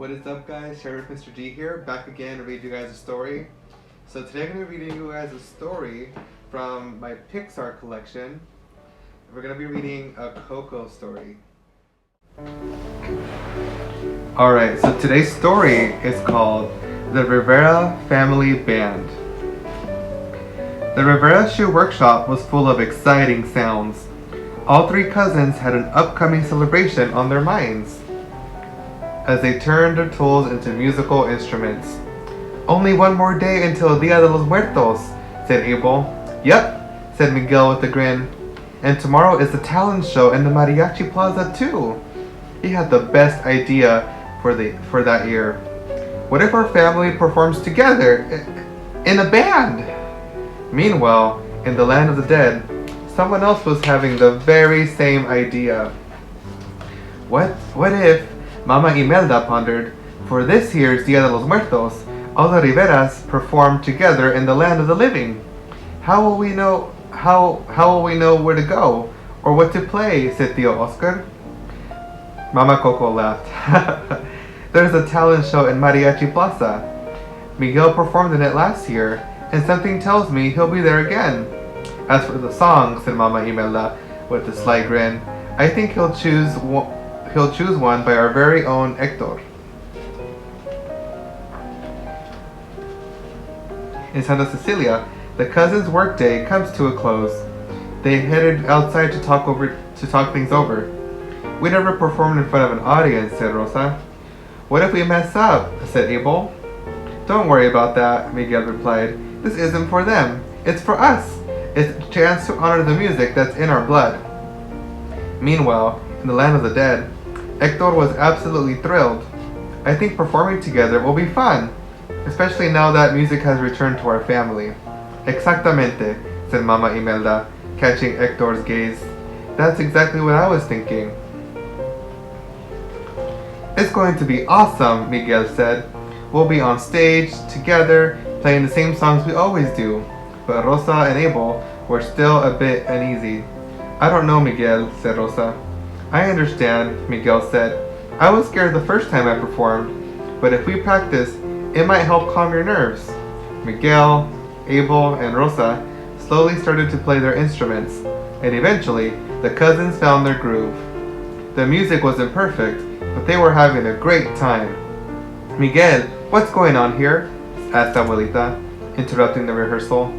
What is up, guys? Sheriff Mr. G here, back again to read you guys a story. So today I'm going to be reading you guys a story from my Pixar collection. We're going to be reading a Coco story. Alright, so today's story is called The Rivera Family Band. The Rivera Shoe Workshop was full of exciting sounds. All three cousins had an upcoming celebration on their minds as they turned their tools into musical instruments. "Only one more day until Dia de los Muertos," said Abel. "Yep," said Miguel with a grin. "And tomorrow is the talent show in the Mariachi Plaza too." He had the best idea for that year. "What if our family performs together in a band?" Meanwhile, in the land of the dead, someone else was having the very same idea. What if, Mama Imelda pondered, for this year's Dia de los Muertos, all the Riveras perform together in the land of the living? How will we know where to go or what to play?" said Tio Oscar. Mama Coco laughed. "There's a talent show in Mariachi Plaza. Miguel performed in it last year, and something tells me he'll be there again. As for the song," said Mama Imelda with a sly grin, "I think he'll choose one by our very own Hector." In Santa Cecilia, the cousins' workday comes to a close. They headed outside to talk things over. "We never performed in front of an audience," said Rosa. "What if we mess up?" said Abel. "Don't worry about that," Miguel replied. "This isn't for them. It's for us. It's a chance to honor the music that's in our blood." Meanwhile, in the land of the dead, Hector was absolutely thrilled. "I think performing together will be fun, especially now that music has returned to our family." "Exactamente," said Mama Imelda, catching Hector's gaze. "That's exactly what I was thinking." "It's going to be awesome," Miguel said. "We'll be on stage together, playing the same songs we always do." But Rosa and Abel were still a bit uneasy. "I don't know, Miguel," said Rosa. "I understand," Miguel said. "I was scared the first time I performed, but if we practice, it might help calm your nerves." Miguel, Abel, and Rosa slowly started to play their instruments, and eventually the cousins found their groove. The music wasn't perfect, but they were having a great time. "Miguel, what's going on here?" asked Abuelita, interrupting the rehearsal.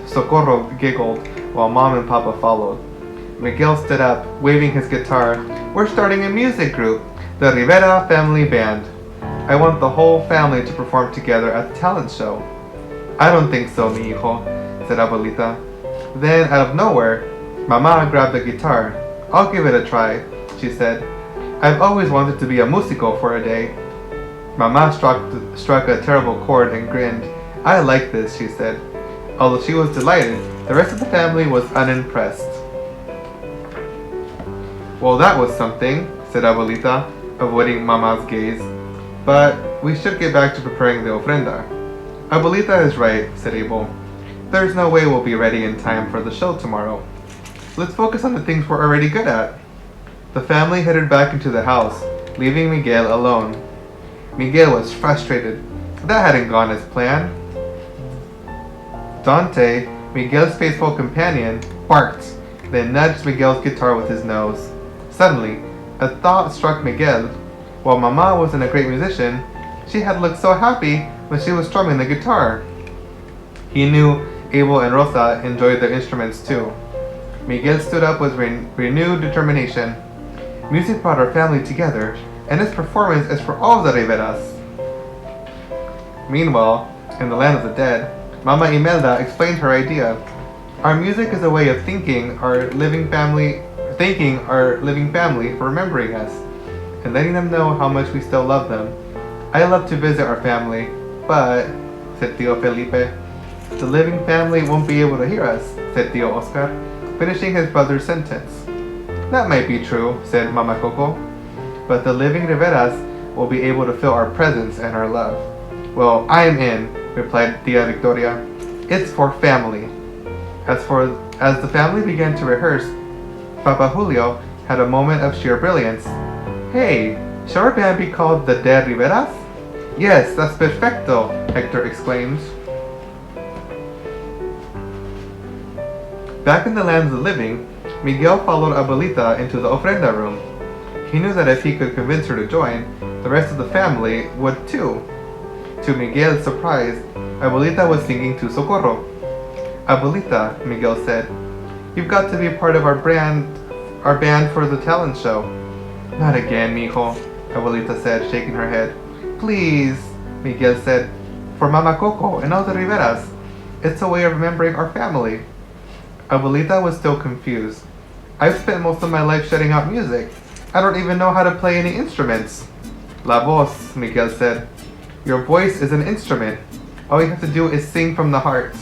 Socorro giggled while Mom and Papa followed. Miguel stood up, waving his guitar. "We're starting a music group, the Rivera Family Band. I want the whole family to perform together at the talent show." "I don't think so, mi hijo," said Abuelita. Then, out of nowhere, Mama grabbed the guitar. "I'll give it a try," she said. "I've always wanted to be a musico for a day." Mama struck a terrible chord and grinned. "I like this," she said. Although she was delighted, the rest of the family was unimpressed. "Well, that was something," said Abuelita, avoiding Mama's gaze. "But we should get back to preparing the ofrenda." "Abuelita is right," said Abel. "There's no way we'll be ready in time for the show tomorrow. Let's focus on the things we're already good at." The family headed back into the house, leaving Miguel alone. Miguel was frustrated. That hadn't gone as planned. Dante, Miguel's faithful companion, barked, then nudged Miguel's guitar with his nose. Suddenly, a thought struck Miguel. While Mama wasn't a great musician, she had looked so happy when she was strumming the guitar. He knew Abel and Rosa enjoyed their instruments too. Miguel stood up with renewed determination. "Music brought our family together, and this performance is for all the Riveras." Meanwhile, in the land of the dead, Mama Imelda explained her idea. "Our music is a way of thanking our living family for remembering us, and letting them know how much we still love them. I love to visit our family, but," said Tio Felipe, "the living family won't be able to hear us," said Tio Oscar, finishing his brother's sentence. "That might be true," said Mama Coco, "but the living Riveras will be able to feel our presence and our love." "Well, I'm in," replied Tia Victoria. "It's for family." As the family began to rehearse, Papa Julio had a moment of sheer brilliance. "Hey, Shall our band be called the De Riveras? Yes, that's perfecto, Hector exclaimed. Back in the lands of the living, Miguel followed Abuelita into the ofrenda room. He knew that if he could convince her to join, the rest of the family would too. To Miguel's surprise, Abuelita was singing to Socorro. Abuelita, Miguel said, you've got to be part of our band for the talent show. Not again, mijo, Abuelita said, shaking her head. Please, Miguel said, for Mama Coco and all the Riveras. It's a way of remembering our family. Abuelita was still confused. I've spent most of my life shutting out music. I don't even know how to play any instruments. La voz, Miguel said. Your voice is an instrument. All you have to do is sing from the heart.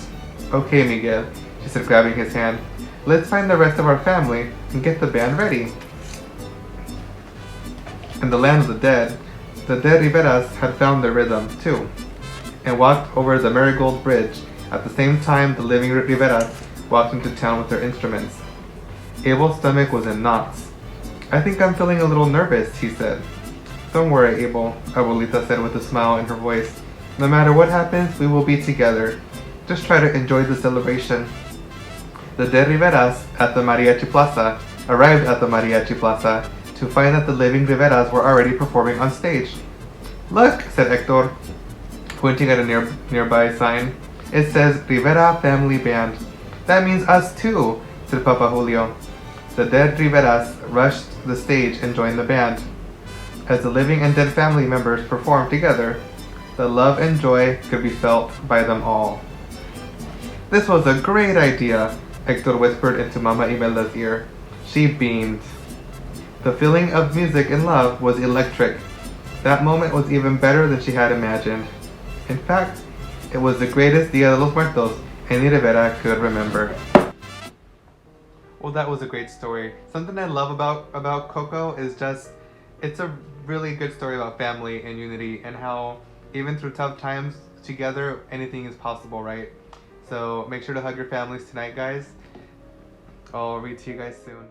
Okay, Miguel, she said, grabbing his hand. Let's find the rest of our family and get the band ready. In the land of the De Riveras had found their rhythm, too, and walked over the Marigold Bridge at the same time the living Riveras walked into town with their instruments. Abel's stomach was in knots. I think I'm feeling a little nervous, he said. Don't worry, Abel, Abuelita said with a smile in her voice. No matter what happens, we will be together. Just try to enjoy the celebration. The De Riveras at the Mariachi Plaza arrived at the Mariachi Plaza to find that the living Riveras were already performing on stage. Look, said Hector, pointing at a nearby sign. It says Rivera Family Band. That means us too, said Papa Julio. The De Riveras rushed the stage and joined the band. As the living and dead family members performed together, the love and joy could be felt by them all. This was a great idea, Hector whispered into Mama Imelda's ear. She beamed. The feeling of music and love was electric. That moment was even better than she had imagined. In fact, it was the greatest Dia de los Muertos any Rivera could remember. Well, that was a great story. Something I love about Coco is just, it's a really good story about family and unity and how even through tough times together, anything is possible, right? So make sure to hug your families tonight, guys. I'll read to you guys soon.